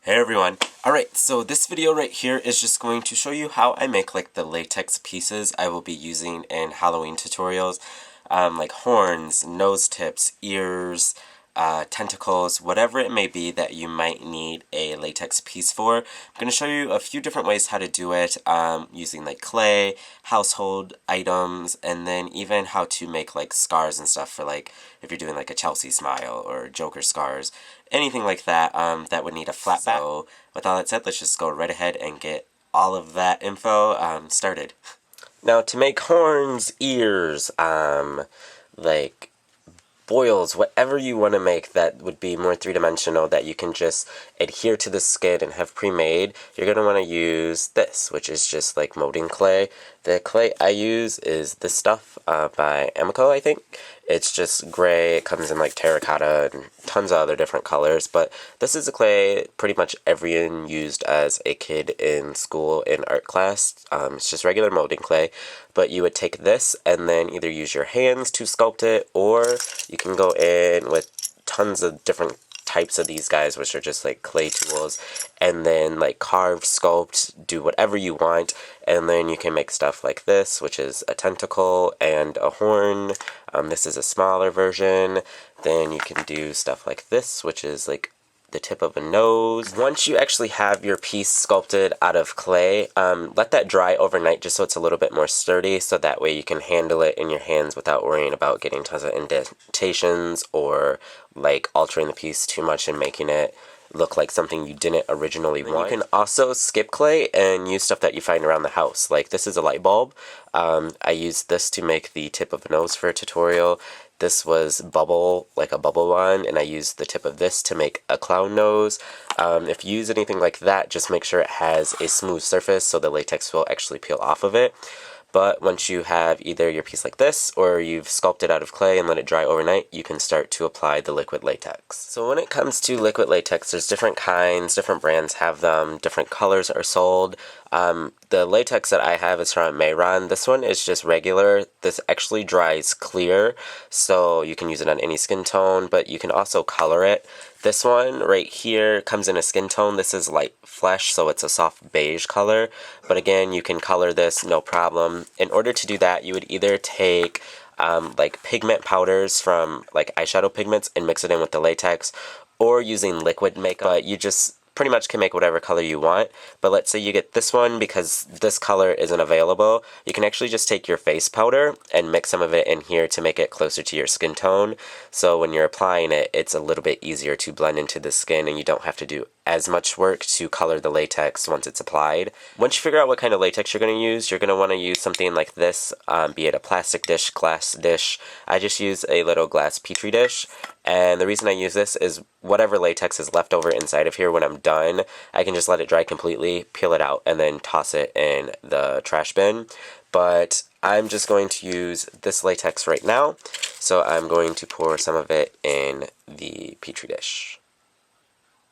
Hey everyone. Alright, so this video right here is just going to show you how I make like the latex pieces I will be using in Halloween tutorials. Like horns, nose tips, ears, tentacles, whatever it may be that you might need a latex piece for. I'm going to show you a few different ways how to do it using like clay, household items, and then even how to make like scars and stuff for like if you're doing like a Chelsea smile or Joker scars, anything like that that would need a flat back. So with all that said, let's just go right ahead and get all of that info started. Now to make horns, ears, like foils, whatever you want to make that would be more three-dimensional that you can just adhere to the skin and have pre-made, you're going to want to use this, which is just like molding clay. The clay I use is this stuff by Amico, I think. It's just gray, it comes in like terracotta and tons of other different colors, but this is a clay pretty much everyone used as a kid in school in art class. It's just regular molding clay, but you would take this and then either use your hands to sculpt it, or you can go in with tons of different types of these guys, which are just like clay tools, and then like carve, sculpt, do whatever you want, and then you can make stuff like this, which is a tentacle and a horn. This is a smaller version. Then you can do stuff like this, which is like the tip of a nose. Once you actually have your piece sculpted out of clay, let that dry overnight just so it's a little bit more sturdy, so that way you can handle it in your hands without worrying about getting tons of indentations or like altering the piece too much and making it look like something you didn't originally want. You can also skip clay and use stuff that you find around the house. Like this is a light bulb. I used this to make the tip of a nose for a tutorial. This was bubble, like a bubble one, and I used the tip of this to make a clown nose. If you use anything like that, just make sure it has a smooth surface so the latex will actually peel off of it. But once you have either your piece like this, or you've sculpted out of clay and let it dry overnight, you can start to apply the liquid latex. So when it comes to liquid latex, there's different kinds, different brands have them, different colors are sold. The latex that I have is from Mayron. This one is just regular. This actually dries clear, so you can use it on any skin tone, but you can also color it. This one right here comes in a skin tone. This is light flesh, so it's a soft beige color. But again, you can color this, no problem. In order to do that, you would either take like pigment powders from like eyeshadow pigments and mix it in with the latex, or using liquid makeup. But you just pretty much can make whatever color you want. But let's say you get this one because this color isn't available. You can actually just take your face powder and mix some of it in here to make it closer to your skin tone. So when you're applying it, it's a little bit easier to blend into the skin and you don't have to do as much work to color the latex once it's applied. Once you figure out what kind of latex you're going to use, you're going to want to use something like this, be it a plastic dish, glass dish. I just use a little glass petri dish, and the reason I use this is whatever latex is left over inside of here when I'm done, I can just let it dry completely, peel it out, and then toss it in the trash bin. But I'm just going to use this latex right now, so I'm going to pour some of it in the petri dish.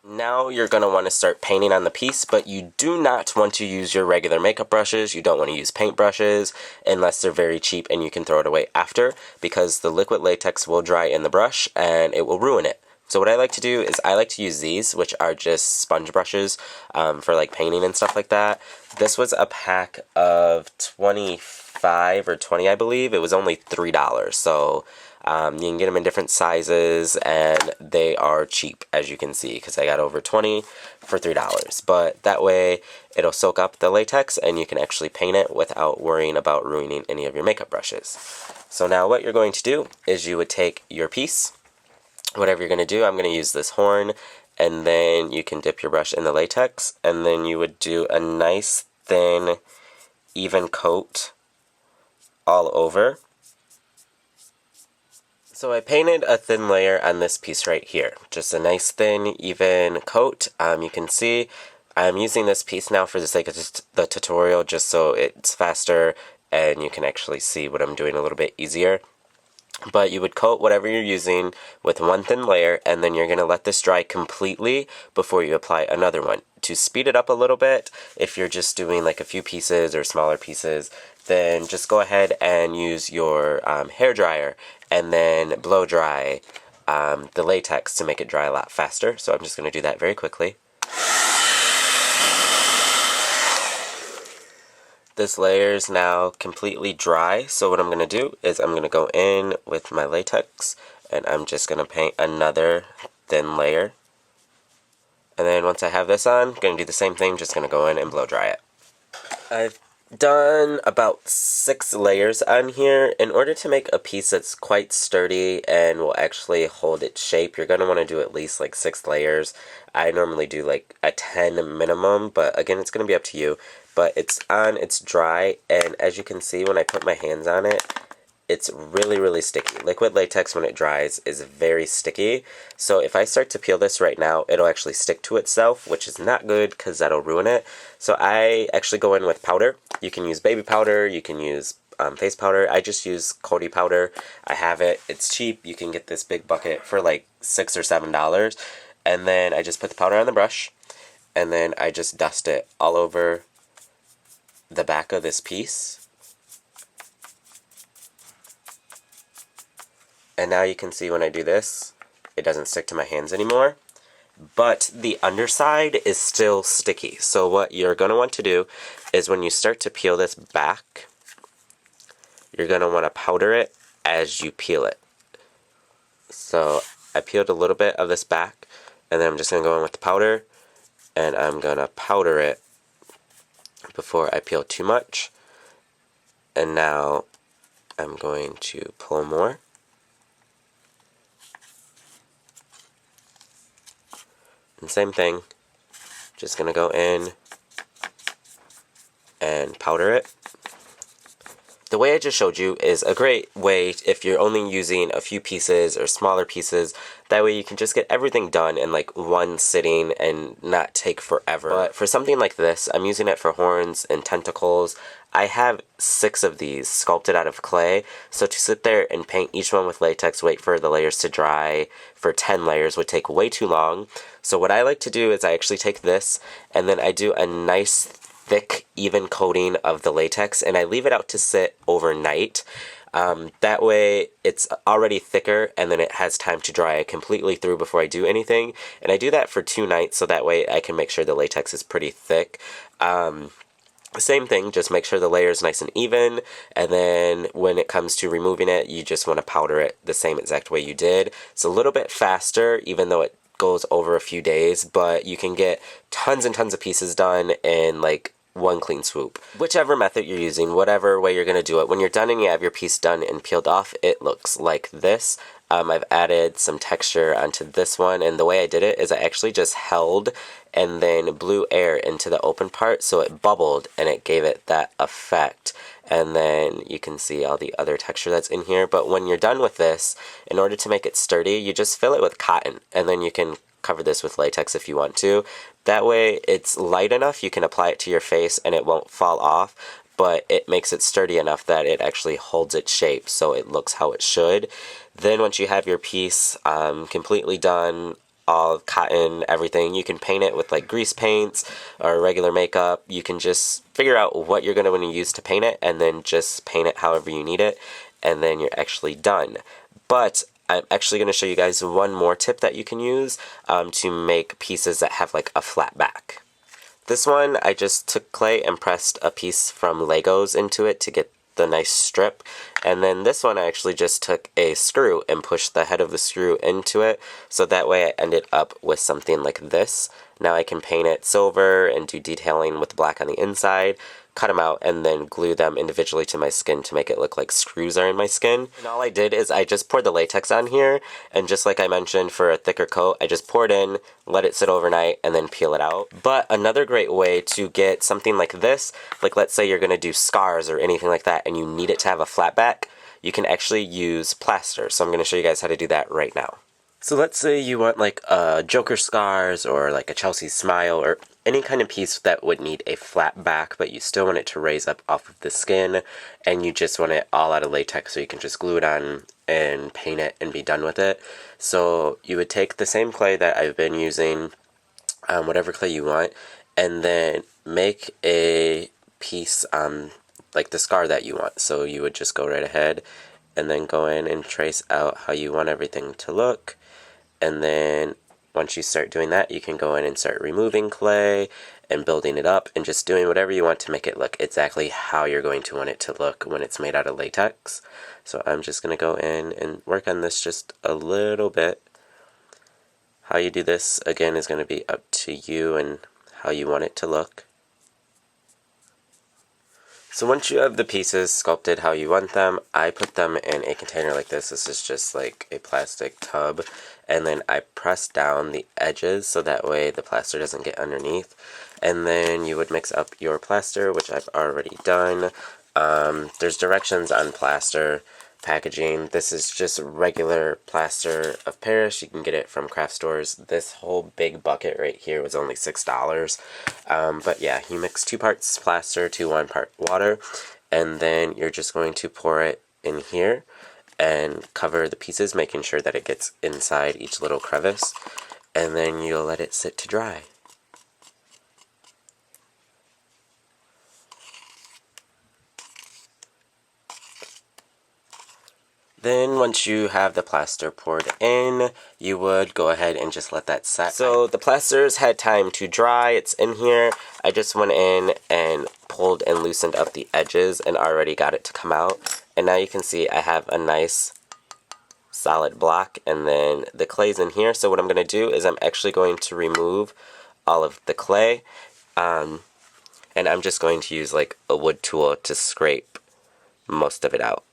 Now you're going to want to start painting on the piece, but you do not want to use your regular makeup brushes. You don't want to use paint brushes unless they're very cheap and you can throw it away after, because the liquid latex will dry in the brush and it will ruin it. So what I like to do is I like to use these, which are just sponge brushes for like painting and stuff like that. This was a pack of 25 or 20, I believe. It was only $3, so you can get them in different sizes, and they are cheap, as you can see, because I got over 20 for $3. But that way, it'll soak up the latex, and you can actually paint it without worrying about ruining any of your makeup brushes. So now what you're going to do is you would take your piece, whatever you're going to do. I'm going to use this horn, and then you can dip your brush in the latex, and then you would do a nice, thin, even coat all over. So I painted a thin layer on this piece right here. Just a nice thin, even coat. You can see I'm using this piece now for the sake of the tutorial, just so it's faster and you can actually see what I'm doing a little bit easier. But you would coat whatever you're using with one thin layer, and then you're going to let this dry completely before you apply another one. To speed it up a little bit, if you're just doing like a few pieces or smaller pieces, then just go ahead and use your hair dryer and then blow dry the latex to make it dry a lot faster. So I'm just going to do that very quickly. This layer is now completely dry, so what I'm going to do is I'm going to go in with my latex, and I'm just going to paint another thin layer. And then once I have this on, I'm going to do the same thing, just going to go in and blow dry it. I've done about 6 layers on here. In order to make a piece that's quite sturdy and will actually hold its shape, you're going to want to do at least like 6 layers. I normally do like a 10 minimum, but again, it's going to be up to you. But it's on, it's dry, and as you can see when I put my hands on it, it's really, really sticky. Liquid latex, when it dries, is very sticky. So if I start to peel this right now, it'll actually stick to itself, which is not good because that'll ruin it. So I actually go in with powder. You can use baby powder, you can use face powder. I just use Coty powder. I have it. It's cheap. You can get this big bucket for like $6 or $7. And then I just put the powder on the brush, and then I just dust it all over the back of this piece. And now you can see when I do this, it doesn't stick to my hands anymore. But the underside is still sticky. So what you're going to want to do is when you start to peel this back, you're going to want to powder it as you peel it. So I peeled a little bit of this back, and then I'm just going to go in with the powder, and I'm going to powder it before I peel too much. And now I'm going to pull more. And same thing, just going to go in and powder it. The way I just showed you is a great way if you're only using a few pieces or smaller pieces. That way you can just get everything done in like one sitting and not take forever. But for something like this, I'm using it for horns and tentacles. I have 6 of these sculpted out of clay, so to sit there and paint each one with latex, wait for the layers to dry for 10 layers would take way too long. So what I like to do is I actually take this and then I do a nice thick, even coating of the latex, and I leave it out to sit overnight. That way it's already thicker, and then it has time to dry completely through before I do anything. And I do that for 2 nights, so that way I can make sure the latex is pretty thick. Same thing, just make sure the layer is nice and even, and then when it comes to removing it, you just want to powder it the same exact way you did. It's a little bit faster, even though it goes over a few days, but you can get tons and tons of pieces done in like one clean swoop. Whichever method you're using, whatever way you're going to do it, when you're done and you have your piece done and peeled off, it looks like this. I've added some texture onto this one, and the way I did it is I actually just held and then blew air into the open part so it bubbled and it gave it that effect. And then you can see all the other texture that's in here. But when you're done with this, in order to make it sturdy, you just fill it with cotton, and then you can cover this with latex if you want to. That way it's light enough you can apply it to your face and it won't fall off, but it makes it sturdy enough that it actually holds its shape so it looks how it should. Then once you have your piece completely done, all cotton, everything, you can paint it with like grease paints or regular makeup. You can just figure out what you're going to want to use to paint it and then just paint it however you need it, and then you're actually done. But I'm actually going to show you guys one more tip that you can use to make pieces that have like a flat back. This one, I just took clay and pressed a piece from Legos into it to get the nice strip. And then this one, I actually just took a screw and pushed the head of the screw into it. So that way I ended up with something like this. Now I can paint it silver and do detailing with black on the inside, cut them out, and then glue them individually to my skin to make it look like screws are in my skin. And all I did is I just poured the latex on here, and just like I mentioned for a thicker coat, I just poured in, let it sit overnight, and then peel it out. But another great way to get something like this, like let's say you're going to do scars or anything like that and you need it to have a flat back, you can actually use plaster. So I'm going to show you guys how to do that right now. So let's say you want like a Joker scars or like a Chelsea smile or any kind of piece that would need a flat back, but you still want it to raise up off of the skin, and you just want it all out of latex so you can just glue it on and paint it and be done with it. So you would take the same clay that I've been using, whatever clay you want, and then make a piece like the scar that you want. So you would just go right ahead and then go in and trace out how you want everything to look, and then once you start doing that, you can go in and start removing clay and building it up and just doing whatever you want to make it look exactly how you're going to want it to look when it's made out of latex. So I'm just going to go in and work on this just a little bit. How you do this, again, is going to be up to you and how you want it to look. So once you have the pieces sculpted how you want them, I put them in a container like this. This is just like a plastic tub. And then I press down the edges so that way the plaster doesn't get underneath. And then you would mix up your plaster, which I've already done. There's directions on plaster packaging. This is just regular Plaster of Paris. You can get it from craft stores. This whole big bucket right here was only $6. But yeah, you mix 2 parts plaster to 1 part water, and then you're just going to pour it in here and cover the pieces, making sure that it gets inside each little crevice, and then you'll let it sit to dry. Then once you have the plaster poured in, you would go ahead and just let that set. So the plaster's had time to dry, it's in here. I just went in and pulled and loosened up the edges and already got it to come out. And now you can see I have a nice solid block, and then the clay's in here. So what I'm going to do is I'm actually going to remove all of the clay, and I'm just going to use like a wood tool to scrape most of it out.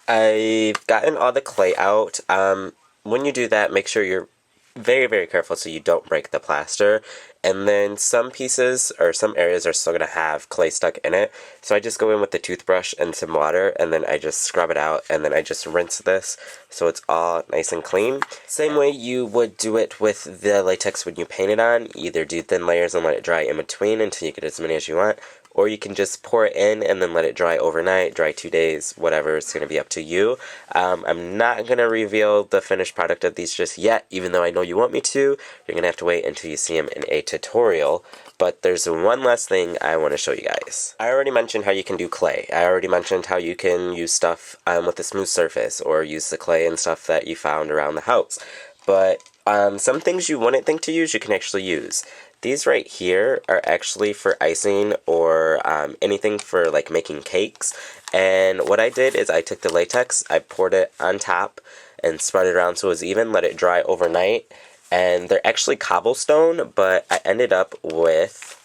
I've gotten all the clay out. When you do that, make sure you're very, very careful so you don't break the plaster. And then some pieces or some areas are still going to have clay stuck in it. So I just go in with the toothbrush and some water, and then I just scrub it out, and then I just rinse this so it's all nice and clean. Same way you would do it with the latex when you paint it on. Either do thin layers and let it dry in between until you get as many as you want, or you can just pour it in and then let it dry overnight, dry 2 days, whatever. It's going to be up to you. I'm not going to reveal the finished product of these just yet, even though I know you want me to. You're going to have to wait until you see them in a tutorial. But there's one last thing I want to show you guys. I already mentioned how you can do clay. I already mentioned how you can use stuff with a smooth surface, or use the clay and stuff that you found around the house. But some things you wouldn't think to use, you can actually use. These right here are actually for icing or anything for like making cakes. And what I did is I took the latex, I poured it on top and spread it around so it was even, let it dry overnight. And they're actually cobblestone, but I ended up with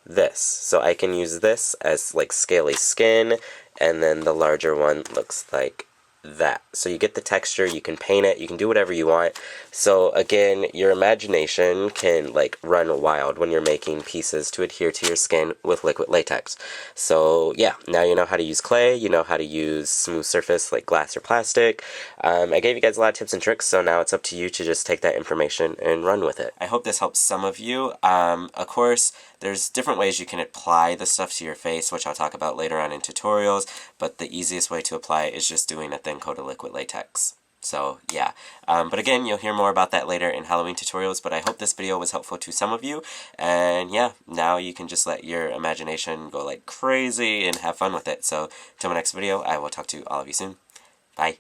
this. So I can use this as like scaly skin, and then the larger one looks like that. So you get the texture, you can paint it, you can do whatever you want. So again, your imagination can like run wild when you're making pieces to adhere to your skin with liquid latex. So yeah, now you know how to use clay, you know how to use smooth surface like glass or plastic. I gave you guys a lot of tips and tricks, so now it's up to you to just take that information and run with it. I hope this helps some of you. Of course, there's different ways you can apply the stuff to your face, which I'll talk about later on in tutorials, but the easiest way to apply it is just doing a thin coat of liquid latex. So yeah, but again, you'll hear more about that later in Halloween tutorials, but I hope this video was helpful to some of you, and yeah, now you can just let your imagination go like crazy and have fun with it. So, till my next video, I will talk to all of you soon. Bye.